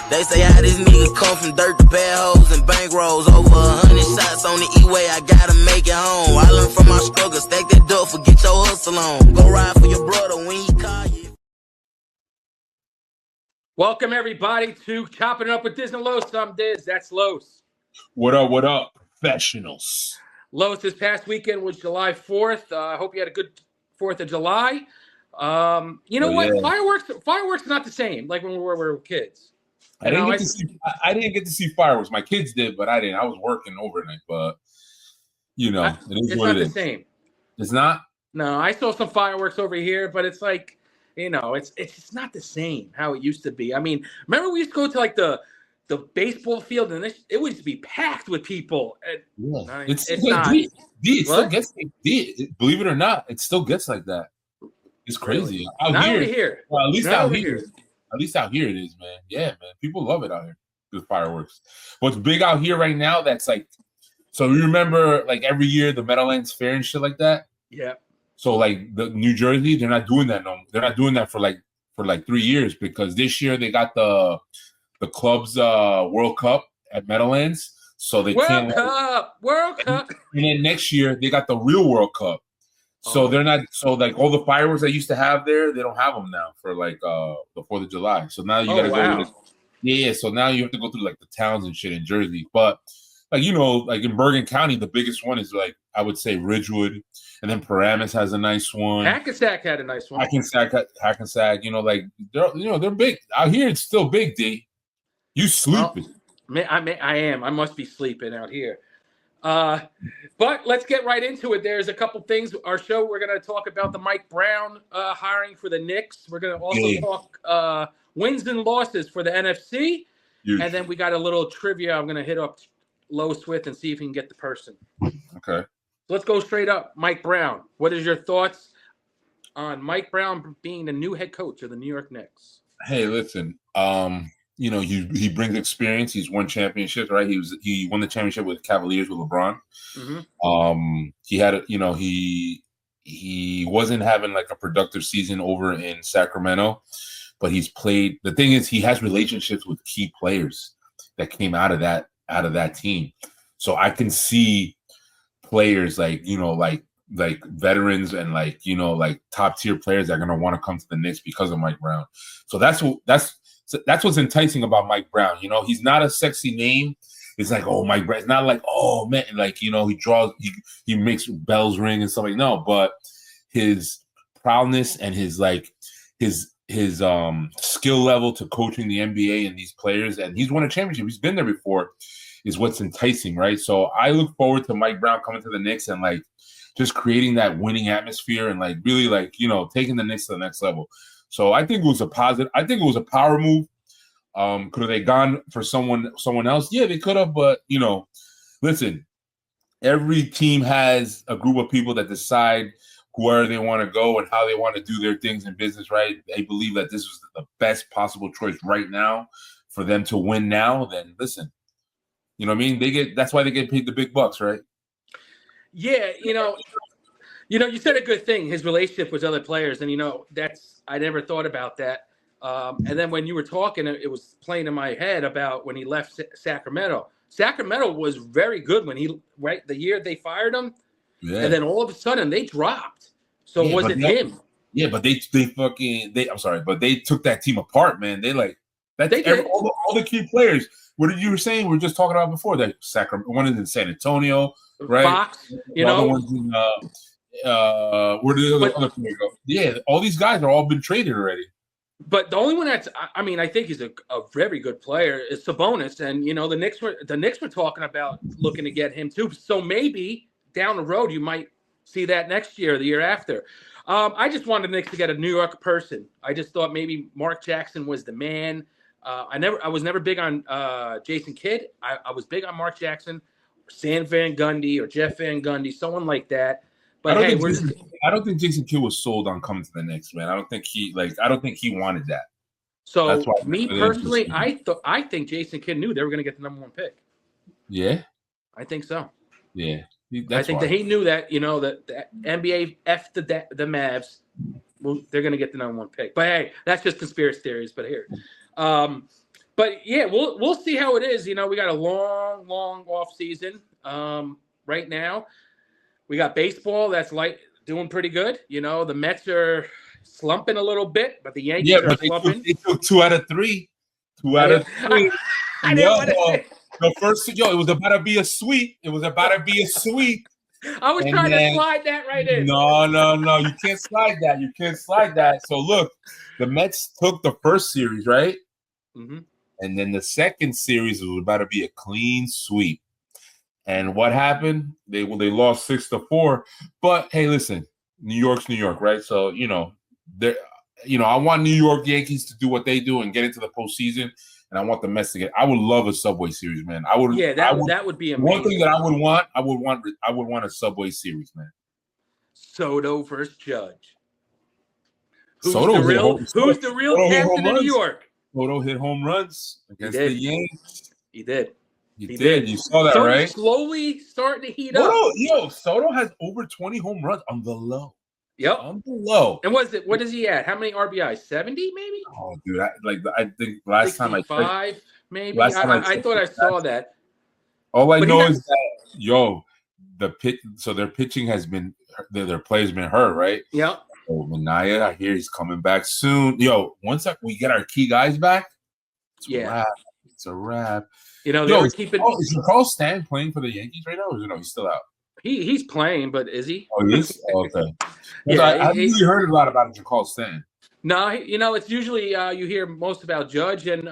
They say how this nigga come from dirt to bad hoes and bankrolls. Over 100 shots on the E-way, I gotta make it home. I learned from my struggle, stack that dope, forget your hustle on. Go ride for your brother when he call you. Welcome, everybody, to Chopping It Up with Dizz Los. I'm Dizz. That's Los. What up, professionals? Los, this past weekend was July 4th. I hope you had a good 4th of July. You know what? Yeah. Fireworks not the same like when we were kids. I didn't get to see fireworks. My kids did, but I didn't. I was working overnight, but it is what it is. It's not the same. It's not? No, I saw some fireworks over here, but it's like, it's just not the same how it used to be. I mean, remember we used to go to like the baseball field and it would just be packed with people. Yeah. It's not. It still gets like believe it or not, it still gets like that. It's crazy. Not over here. Well, at least out here. At least out here it is, man. Yeah, man. People love it out here. The fireworks. What's big out here right now? That's like, so you remember like every year the Meadowlands Fair and shit like that? Yeah. So like the New Jersey, they're not doing that they're not doing that for 3 years because this year they got the club's World Cup at Meadowlands. So they World Cup. And then next year they got the real World Cup. So they're not like all the fireworks I used to have there, they don't have them now for like the 4th of July. So now you gotta go. Yeah. So now you have to go through like the towns and shit in Jersey. But like like in Bergen County, the biggest one is like I would say Ridgewood, and then Paramus has a nice one. Hackensack had a nice one. Hackensack, they're big out here. It's still big, D. You sleeping? I am. I must be sleeping out here. But let's get right into it. There's a couple things. Our show, we're going to talk about the Mike Brown hiring for the Knicks. We're going to also talk wins and losses for the NFC. Huge. And then we got a little trivia I'm going to hit up Los with and see if he can get the person. Okay. So let's go straight up. Mike Brown. What is your thoughts on Mike Brown being the new head coach of the New York Knicks? Hey, listen. He brings experience. He's won championships, right? He won the championship with Cavaliers with LeBron. Mm-hmm. He had he wasn't having like a productive season over in Sacramento, but he's played. The thing is, he has relationships with key players that came out of that team. So I can see players like veterans and like top tier players that are gonna want to come to the Knicks because of Mike Brown. So that's what's enticing about Mike Brown. He's not a sexy name. It's like, oh, Mike Brown. It's not like, oh man, like he draws, he makes bells ring and stuff like no, but his prowess and his skill level to coaching the NBA and these players, and he's won a championship. He's been there before, is what's enticing, right? So I look forward to Mike Brown coming to the Knicks and like just creating that winning atmosphere and like really like taking the Knicks to the next level. So I think it was a positive. I think it was a power move. Could have they gone for someone else? Yeah, they could have. But listen, every team has a group of people that decide where they want to go and how they want to do their things in business. Right? They believe that this was the best possible choice right now for them to win. Now, then listen, what I mean. That's why they get paid the big bucks, right? Yeah, you said a good thing. His relationship with other players, and I never thought about that. And then when you were talking, it was playing in my head about when he left Sacramento. Sacramento was very good when the year they fired him, and then all of a sudden they dropped. So was it him? Yeah, but they I'm sorry, but they took that team apart, man. They like that. All the key players. What did you were saying? We were just talking about before that Sacramento. One is in San Antonio, right? Fox, Other one's in, where did the other players go? Yeah, all these guys are all been traded already. But the only one I think he's a very good player is Sabonis, and the Knicks were talking about looking to get him too. So maybe down the road you might see that next year or the year after. I just wanted the Knicks to get a New York person. I just thought maybe Mark Jackson was the man. I was never big on Jason Kidd. I was big on Mark Jackson, Stan Van Gundy or Jeff Van Gundy, someone like that. But I don't think Jason Kidd was sold on coming to the Knicks, man. I don't think he wanted that. So me personally, I think Jason Kidd knew they were going to get the #1 pick. Yeah, I think so. Yeah, I think that he knew that that the NBA F the Mavs, they're going to get the #1 pick. But hey, that's just conspiracy theories. But here, But yeah, we'll see how it is. You know, we got a long off season right now. We got baseball that's doing pretty good. You know, the Mets are slumping a little bit, but the Yankees are slumping. They took 2 out of 3. 2 I out of didn't- 3. I didn't want to say. The first, it was about to be a sweep. It was about to be a sweep. I was trying to slide that right in. No. You can't slide that. You can't slide that. So look, the Mets took the first series, right? Mm-hmm. And then the second series was about to be a clean sweep. And what happened? They lost 6-4. But hey, listen, New York's New York, right? So I want New York Yankees to do what they do and get into the postseason. And I want the Mets to get. I would love a Subway Series, man. I would. Yeah, that would be amazing. One thing that I would want a Subway Series, man. Soto versus Judge. Who's Soto the real captain of New York? Soto hit home runs against the Yankees. He did. He did. You saw that, Soto's right? Slowly starting to heat up. Soto has over 20 home runs on the low. Yep. On the low. And what is he at? How many RBIs? 70 maybe? Oh, dude. I think last time I checked. 65 maybe? I thought I saw that. All I know is that, the pitch. So their pitching has been, their play's been hurt, right? Yeah. Oh, Minaya, I hear he's coming back soon. Once we get our key guys back, it's a wrap. You know, they were keeping. Is Carl Stan playing for the Yankees right now? Or no, he's still out. He's playing, but is he? Oh, he is? Oh, okay. Yeah, I haven't really heard a lot about Carl Stan. No, it's usually you hear most about Judge and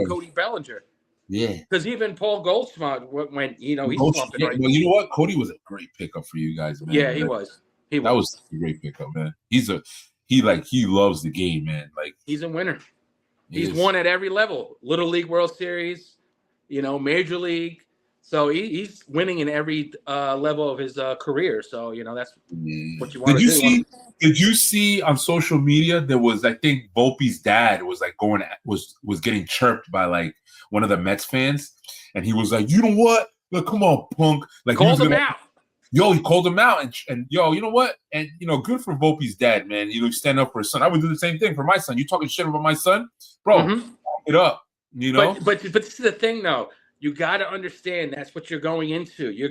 Cody Bellinger. Yeah. Because even Paul Goldschmidt went, he's slumping right. Well, you know what? Cody was a great pickup for you guys, man. Yeah, he was. That was a great pickup, man. He loves the game, man. Like, he's a winner. He's won at every level. Little League World Series, Major League. So he's winning in every level of his career. So, that's what you want to do. Did you see on social media there was, I think Volpe's dad was like was getting chirped by like one of the Mets fans, and he was like, "You know what? Look, come on, punk!" Like, called him out. He called him out, and you know what? And good for Volpe's dad, man. Stand up for his son. I would do the same thing for my son. You talking shit about my son, bro? Back it up, But this is the thing, though. You got to understand that's what you're going into. They're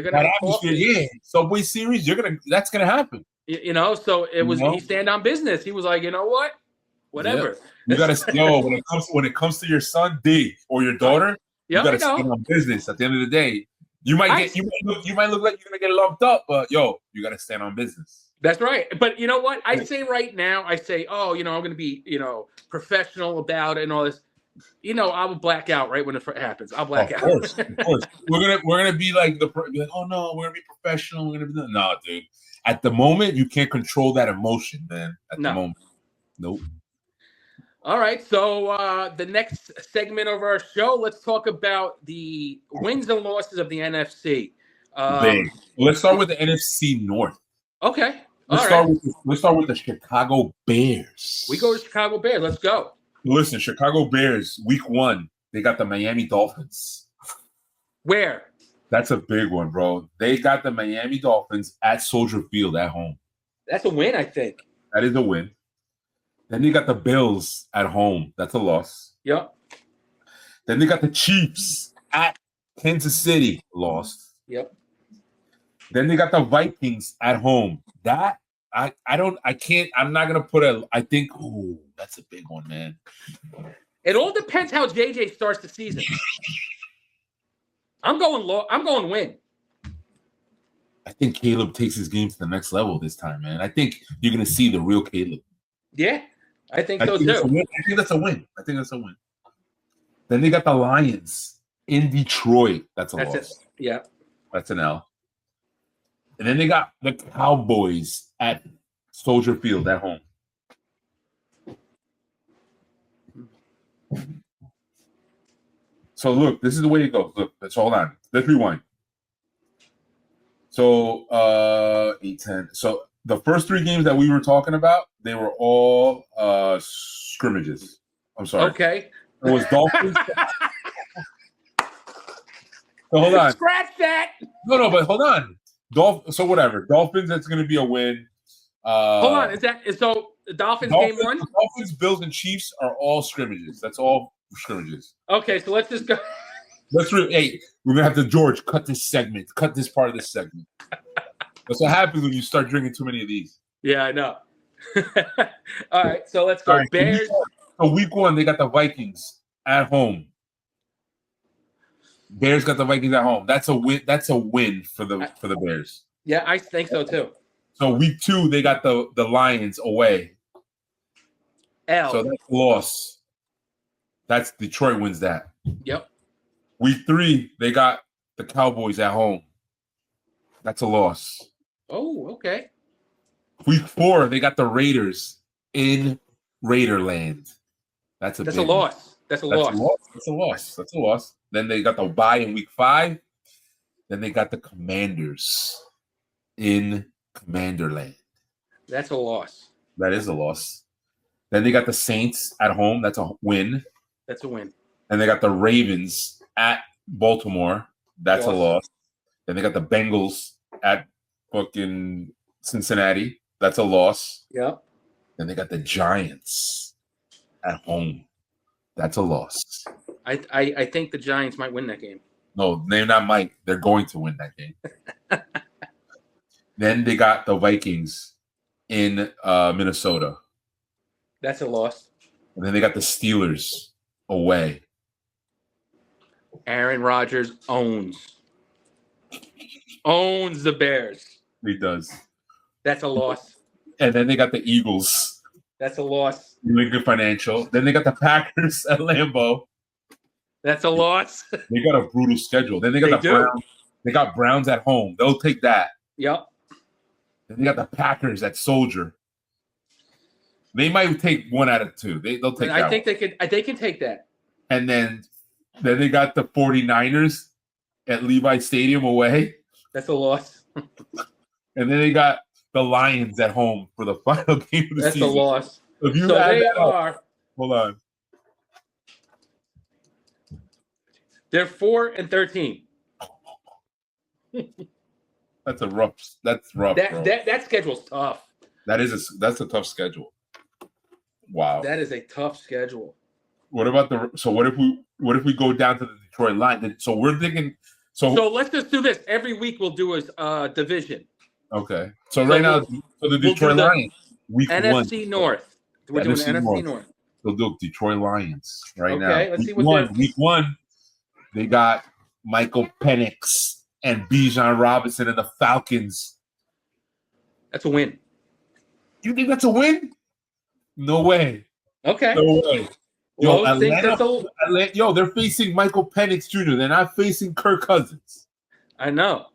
gonna talk. Yeah, Subway Series. That's gonna happen. So it was. He stand on business. He was like, you know what? Whatever. Yeah. You gotta when it comes to your son D or your daughter, you gotta stand on business. At the end of the day, you might look like you're gonna get lumped up, but you gotta stand on business. That's right. But you know what? I say right now, I'm gonna be professional about it and all this. I will black out right when it happens. I'll black out. Of course. We're gonna be like oh no, we're gonna be professional. We're gonna be no, dude. At the moment, you can't control that emotion, man. At the moment, nope. All right. So the next segment of our show, let's talk about the wins and losses of the NFC. Let's start with the NFC North. Okay. Let's start with the Chicago Bears. We go to Chicago Bears. Let's go. Listen, Chicago Bears, week 1, they got the Miami Dolphins. Where? That's a big one, bro. They got the Miami Dolphins at Soldier Field at home. That's a win, I think. That is a win. Then they got the Bills at home. That's a loss. Yep. Then they got the Chiefs at Kansas City. Lost. Yep. Then they got the Vikings at home. That I'm not gonna put I think that's a big one, man. It all depends how JJ starts the season. I'm going win. I think Caleb takes his game to the next level this time, man. I think you're gonna see the real Caleb. Yeah, I think so too. I think that's a win. Then they got the Lions in Detroit. That's a loss. It. Yeah. That's an L. And then they got the Cowboys at Soldier Field at home. So look, this is the way it goes. Look, let's hold on. Let's rewind. So 8-10. So the first 3 games that we were talking about, they were all scrimmages. I'm sorry. Okay. It was Dolphins. So hold on. Scratch that. No, but hold on. So whatever. Dolphins, that's going to be a win. Hold on. So the Dolphins game 1? The Dolphins, Bills, and Chiefs are all scrimmages. That's all scrimmages. Okay, so let's just go. Hey, we're gonna have to George cut this segment. Cut this part of this segment. That's what happens when you start drinking too many of these. Yeah, I know. All right, so let's go. All right, Bears. So week 1, they got the Vikings at home. Bears got the Vikings at home. That's a win. That's a win for the Bears. Yeah, I think so too. So week 2, they got the Lions away. L. So that's a loss. That's Detroit wins that. Yep. Week 3, they got the Cowboys at home. That's a loss. Oh, okay. Week 4, they got the Raiders in Raiderland. That's a loss. That's a loss. That's a loss. That's a loss. Then they got the bye in week 5. Then they got the Commanders in Commanderland. That's a loss. That is a loss. Then they got the Saints at home. That's a win. That's a win. And they got the Ravens at Baltimore. That's a loss. Then they got the Bengals at fucking Cincinnati. That's a loss. Yep. Then they got the Giants at home. That's a loss. I think the Giants might win that game. No, they're not might. They're going to win that game. Then they got the Vikings in Minnesota. That's a loss. And then they got the Steelers away. Aaron Rodgers owns the Bears. He does. That's a loss. And then they got the Eagles. That's a loss. Lincoln Financial. Then they got the Packers at Lambeau. That's a loss. They got a brutal schedule. Then they got Browns. They got Browns at home. They'll take that. Yep. Then they got the Packers at Soldier. They might take 1 out of 2. They'll take that. I think they can take that. And then they got the 49ers at Levi Stadium away. That's a loss. And then they got the Lions at home for the final game of the season. That's a loss. If you so add they that up, are. hold on. They're 4-13. That's rough. Bro. That schedule's tough. That's a tough schedule. Wow. That is a tough schedule. What about what if we go down to the Detroit line? So we're thinking. So let's just do this. Every week we'll do a division. Okay. So right now, the Detroit Lions, week NFC 1. North. We're doing NFC North. We'll do Detroit Lions right now. Okay, let's see what week 1. They got Michael Penix and Bijan Robinson and the Falcons. That's a win. You think that's a win? No way. Okay. No way. Yo, Atlanta, they're facing Michael Penix Jr. They're not facing Kirk Cousins. I know.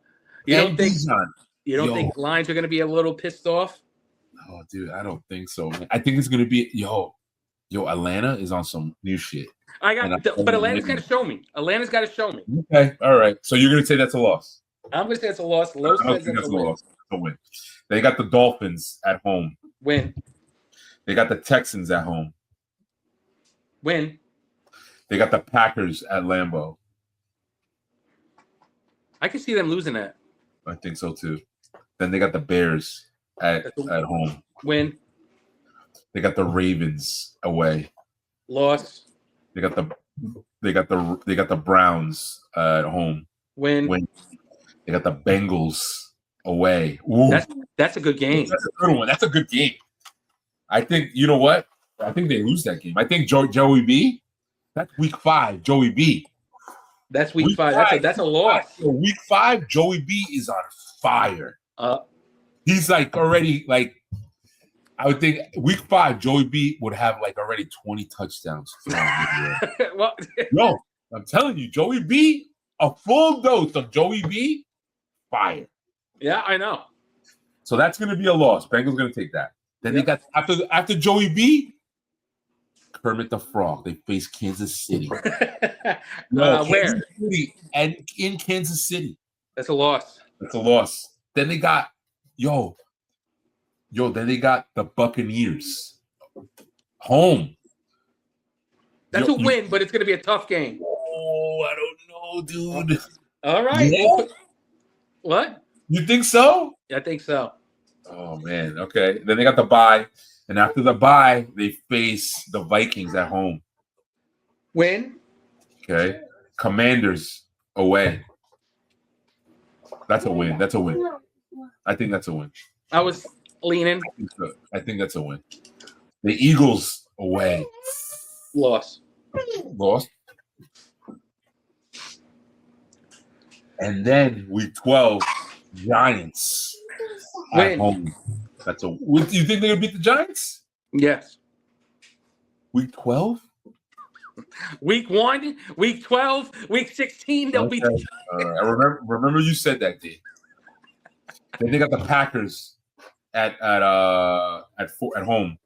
You don't think Lions are going to be a little pissed off? Oh, dude, I don't think so, man. I think it's going to be Atlanta is on some new shit. But Atlanta's got to show me. Okay, all right. So you're going to say that's a loss? I'm going to say it's a loss. I don't think that's a loss. It's a win. They got the Dolphins at home. Win. They got the Texans at home. Win. They got the Packers at Lambeau. I can see them losing that. I think so too. Then they got the Bears at home. Win. They got the Ravens away. Loss. They got the Browns at home. Win. They got the Bengals away. Ooh. That's a good game. That's a good one. That's a good game. I think you know what? I think they lose that game. I think Joey B. That's week 5. Joey B. That's week 5. That's a loss. So week 5, Joey B is on fire. He's already I would think week 5, Joey B would have already 20 touchdowns. Well, no, I'm telling you, Joey B, a full dose of Joey B, fire. Yeah, I know. So that's going to be a loss. Bengals going to take that. Then they got after Joey B, Kermit the Frog. They face Kansas City. Where? City and in Kansas City. That's a loss. That's a loss. Then they got then they got the Buccaneers home. That's a win, but it's going to be a tough game. Oh, I don't know, dude. All right. Yeah. What? You think so? I think so. Oh, man. Okay. Then they got the bye. And after the bye, they face the Vikings at home. Win. Okay. Commanders away. That's a win. That's a win. I think that's a win. I was leaning. I think that's a win. The Eagles away. Loss. Lost. And then week 12, Giants at Win. home. That's a. Do you think they're gonna beat the Giants? Yes. Week 12. Week 1, week 12, week 16, they'll be. I remember you said that, D. Then they got the Packers at home.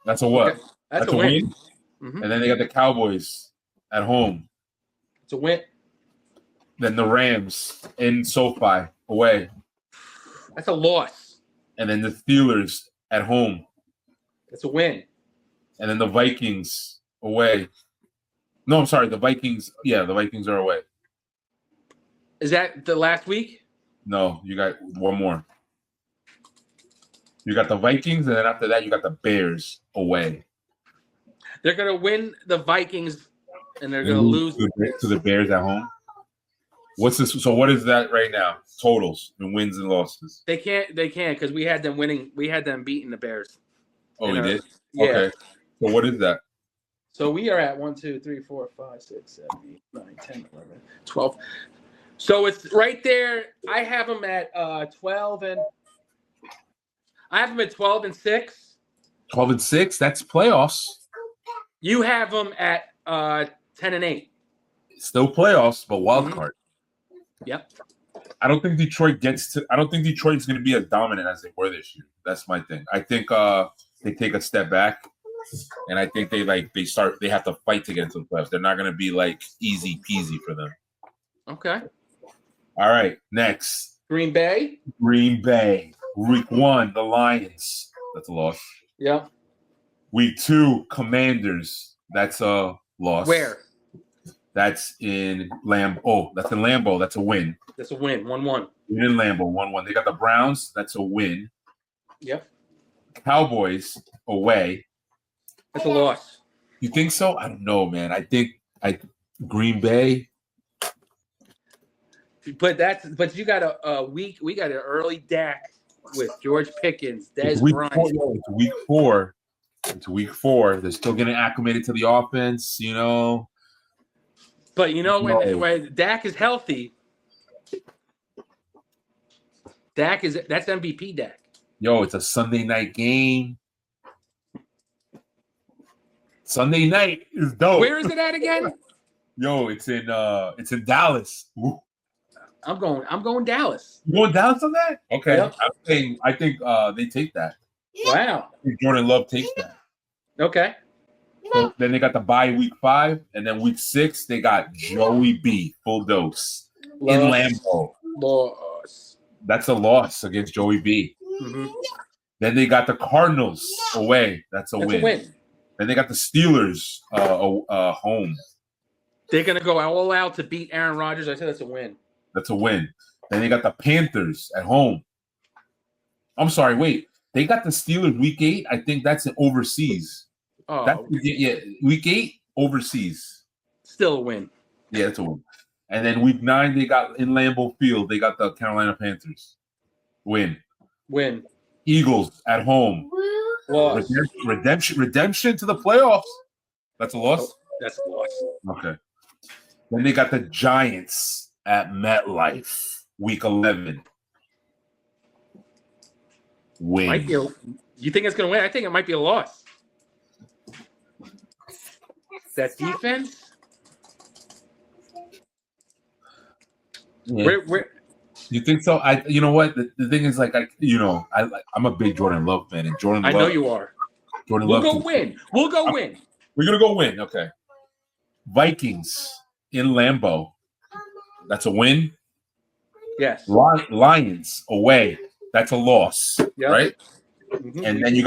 That's a what? Okay. That's a win. Mm-hmm. And then they got the Cowboys at home. It's a win. Then the Rams in SoFi away. That's a loss. And then the Steelers at home. That's a win. And then the Vikings away. No, I'm sorry. The Vikings. Yeah, the Vikings are away. Is that the last week? No, you got one more. You got the Vikings, and then after that, you got the Bears away. They're going to win the Vikings, and they're going to lose to the Bears at home. What's this? So what is that right now? Totals and wins and losses. They can't because we had them winning. We had them beating the Bears. Oh, we did? Yeah. Okay. So what is that? So we are at 1, 2, 3, 4, 5, 6, 7, 8, 9, 10, 11, 12. So it's right there. I have them at 12 and I have them at 12 and 6. 12 and 6. That's playoffs. You have them at 10 and 8. Still playoffs, but wild card. Yep. I don't think Detroit gets to. I don't think Detroit's going to be as dominant as they were this year. That's my thing. I think they take a step back, and I think they have to fight to get into the playoffs. They're not going to be like easy peasy for them. Okay. All right. Next, Green Bay. Week 1, the Lions. That's a loss. Yep. Week 2, Commanders. That's a loss. Where? That's in Lambeau. Oh, that's in Lambeau. That's a win. That's a win. 1-1. Win in Lambeau. 1-1. They got the Browns. That's a win. Yep. Cowboys away. That's a loss. You think so? I don't know, man. I think Green Bay. But you got a week. We got an early Dak with George Pickens, Dez Bryant. It's week 4. It's week 4. They're still getting acclimated to the offense, you know. But you know when Dak is healthy, that's MVP Dak. Yo, it's a Sunday night game. Sunday night is dope. Where is it at again? Yo, it's in Dallas. Ooh. I'm going Dallas. You going Dallas on that? Okay. Yep. I think they take that. Wow. I think Jordan Love takes that. Okay. So then they got the bye week 5, and then week 6 they got Joey B full dose in Lambeau. Loss. That's a loss against Joey B. Mm-hmm. Then they got the Cardinals away. That's a win. Then they got the Steelers home. They're gonna go all out to beat Aaron Rodgers. I said that's a win. That's a win. Then they got the Panthers at home. I'm sorry, wait. They got the Steelers week 8. I think that's overseas. Oh, week 8 overseas. Still a win. Yeah, that's a win. And then week 9 they got in Lambeau Field. They got the Carolina Panthers. Win. Eagles at home. Loss. Redemption to the playoffs. That's a loss. That's a loss. Okay. Then they got the Giants at MetLife. Week 11. Win. You think it's going to win? I think it might be a loss. That defense? Yeah. You think so? You know what? The thing is, I'm a big Jordan Love fan, and Jordan. I know you are. Jordan We'll Love. go win. We're gonna go win. Okay. Vikings in Lambeau. That's a win. Yes. Lions away. That's a loss. Yep. Right. Mm-hmm. And then you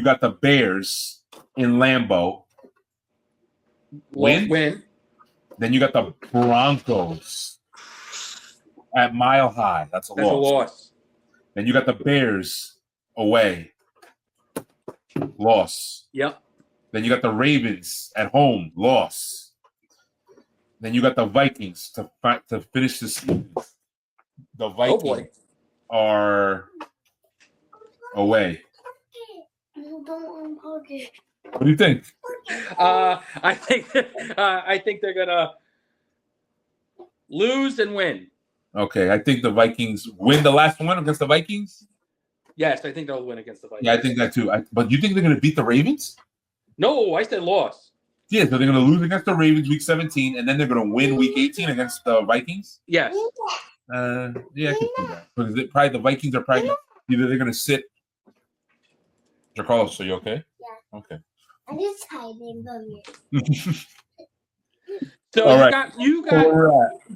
got the Bears in Lambeau. Win. Then you got the Broncos at Mile High. That's a loss. Then you got the Bears away. Loss. Yep. Then you got the Ravens at home, loss. Then you got the Vikings to finish the season. The Vikings are away. What do you think? I think they're gonna lose and win. Okay, I think the Vikings win the last one against the Vikings. Yes, I think they'll win against the Vikings. Yeah, I think that too. But you think they're going to beat the Ravens? No, I said loss. Yeah, so they're going to lose against the Ravens week 17, and then they're going to win week 18 against the Vikings? Yes. Yeah, I can see that. Because probably the Vikings are probably either they're going to sit. Carlos, are you okay? Yeah. Okay. I'm just hiding from you. So All you right. got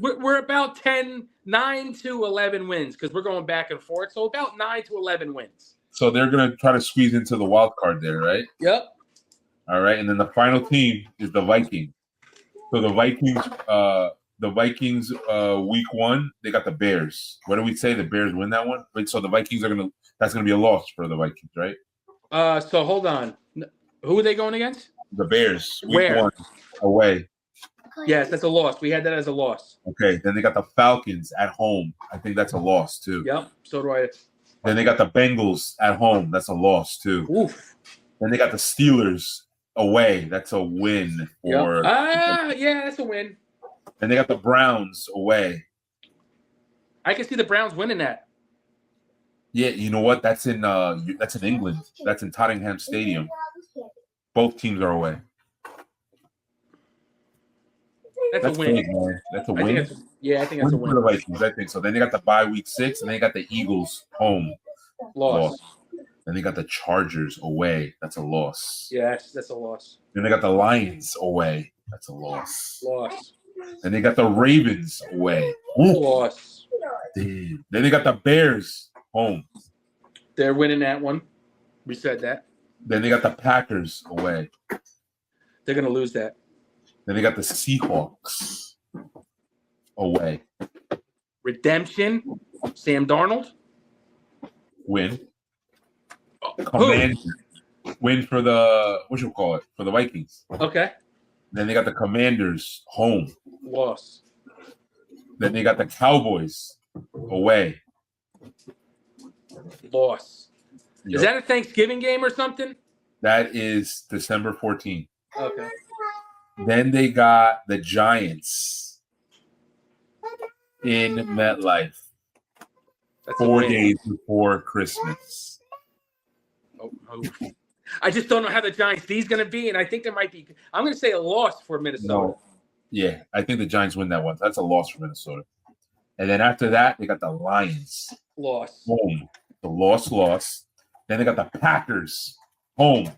we're about 9 to 11 wins because we're going back and forth. So about 9 to 11 wins. So they're going to try to squeeze into the wild card there, right? Yep. All right, and then the final team is the Vikings. So the Vikings, week 1, they got the Bears. What do we say? The Bears win that one? Wait, so the Vikings that's gonna be a loss for the Vikings, right? So hold on. Who are they going against? The Bears, week Where? 1, away. Yes, that's a loss. We had that as a loss. Okay, then they got the Falcons at home. I think that's a loss too. Yep. So do I. Then they got the Bengals at home. That's a loss too. Oof. Then they got the Steelers away. That's a win for. Yeah, that's a win. Then they got the Browns away. I can see the Browns winning that. Yeah, you know what? That's in England. That's in Tottenham Stadium. Both teams are away. That's a win. Big, man. That's a win. I think that's a win. For the Vikings, I think so. Then they got the bye week 6, and then they got the Eagles home. Loss. Then they got the Chargers away. That's a loss. Yes, that's a loss. Then they got the Lions away. That's a loss. Loss. Then they got the Ravens away. Ooh. Loss. Damn. Then they got the Bears home. They're winning that one. We said that. Then they got the Packers away. They're going to lose that. Then they got the Seahawks away. Redemption. Sam Darnold. Win. Who? Command. Win for the for the Vikings. Okay. Then they got the Commanders home. Loss. Then they got the Cowboys away. Loss. Yep. Is that a Thanksgiving game or something? That is December 14th. Okay. Then they got the Giants in MetLife. That's 4 days before Christmas. Oh. I just don't know how the Giants' D's going to be, and I think there might be. I'm going to say a loss for Minnesota. No. Yeah, I think the Giants win that one. That's a loss for Minnesota. And then after that, they got the Lions. Loss. Home. The loss. Then they got the Packers home.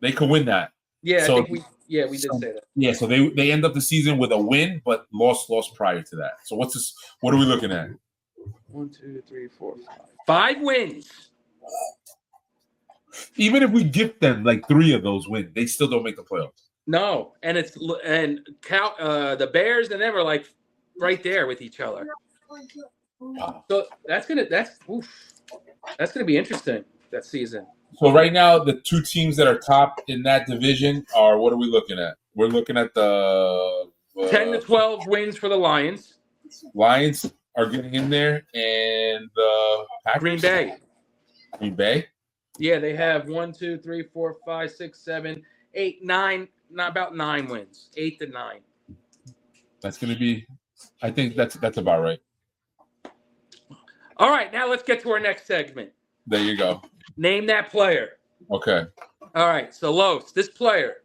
They could win that. Yeah, So- I think we did say that. Yeah, so they end up the season with a win, but lost prior to that. So what's this? What are we looking at? 1, 2, 3, 4, 5. 5 wins. Even if we give them like 3 of those wins, they still don't make the playoffs. No, and the Bears and them are like right there with each other. Wow. So that's gonna be interesting that season. So right now, the 2 teams that are top in that division are, what are we looking at? We're looking at the 10 to 12 wins for the Lions. Lions are getting in there, and the Packers. Green Bay. Yeah, they have 1, 2, 3, 4, 5, 6, 7, 8, 9. Not about 9 wins. 8 to 9. That's going to be. I think that's about right. All right, now let's get to our next segment. There you go. Name that player. Okay. All right, so Los, this player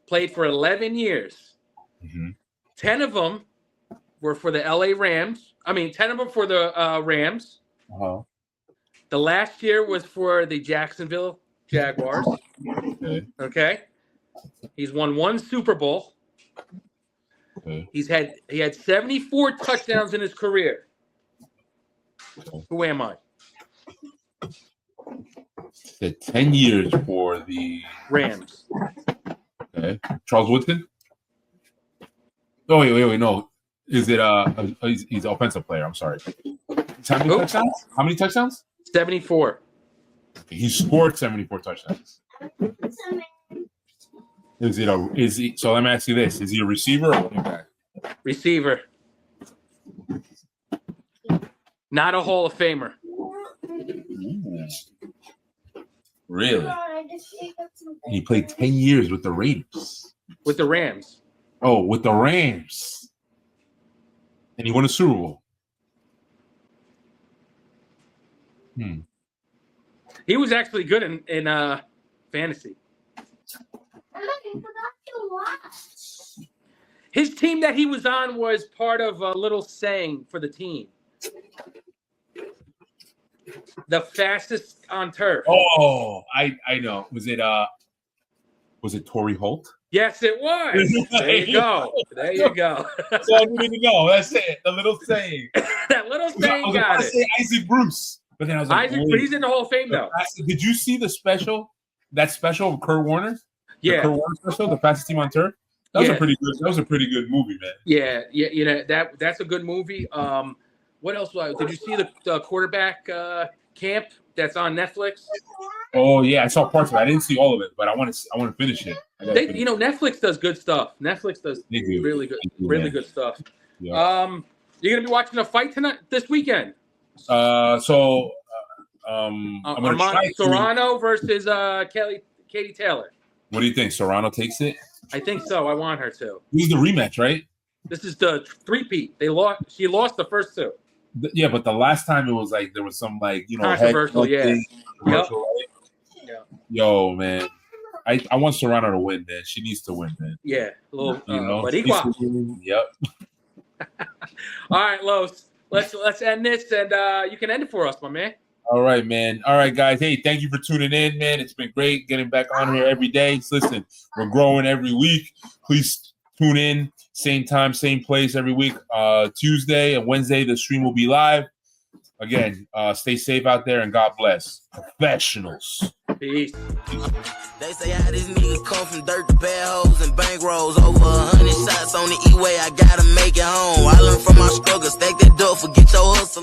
played for 11 years. Mm-hmm. 10 of them were for the LA Rams. 10 of them for the Rams. Uh-huh. The last year was for the Jacksonville Jaguars. Okay. He's won 1 Super Bowl. Okay. He had 74 touchdowns in his career. Who am I? The 10 years for the Rams. Okay. Charles Woodson? Oh, wait, no. Is it he's an offensive player, I'm sorry. How many touchdowns? 74. He scored 74 touchdowns. So let me ask you this: is he a receiver or a running back? Receiver. Not a Hall of Famer. Ooh. Really? He played 10 years with the Raiders. With the Rams. Oh, with the Rams. And he won a Super Bowl. He was actually good in fantasy. His team that he was on was part of a little saying for the team. The fastest on turf. Oh, I know. Was it Torrey Holt? Yes, it was. There you go. There you go. That's all I needed to know. That's it. The little saying. That little saying got it. Say Isaac Bruce, but then I was like, Isaac, but he's in the Hall of Fame though. Did you see the special? That special of Kurt Warner? Yeah. The Kurt Warner special, the fastest team on turf. That was a pretty good movie, man. Yeah, you know that's a good movie. What else? Did you see the quarterback camp that's on Netflix? Oh yeah, I saw parts of it. I didn't see all of it, but I want to finish it. Netflix does good stuff. Netflix does really good stuff. Yeah. You're gonna be watching a fight this weekend. I'm gonna try Serrano versus Katie Taylor. What do you think? Serrano takes it? I think so. I want her to. This is the rematch, right? This is the three-peat. She lost the first two. Yeah, but the last time it was like there was some controversial. Yeah. Right? Yeah. Yo, man, I want Serrano to win, man. She needs to win, man. Yeah, a little. Yep. All right, Los. Let's end this, and you can end it for us, my man. All right, man. All right, guys. Hey, thank you for tuning in, man. It's been great getting back on here every day. Listen, we're growing every week. Please tune in, same time, same place every week. Tuesday and Wednesday, the stream will be live. Again, stay safe out there and God bless. Professionals. Peace. They say how this nigga come from dirt to bad hoes and bank rolls. Over 100 shots on the E-way, I gotta make it home. I learned from my struggle, stack that dough, forget your hustle.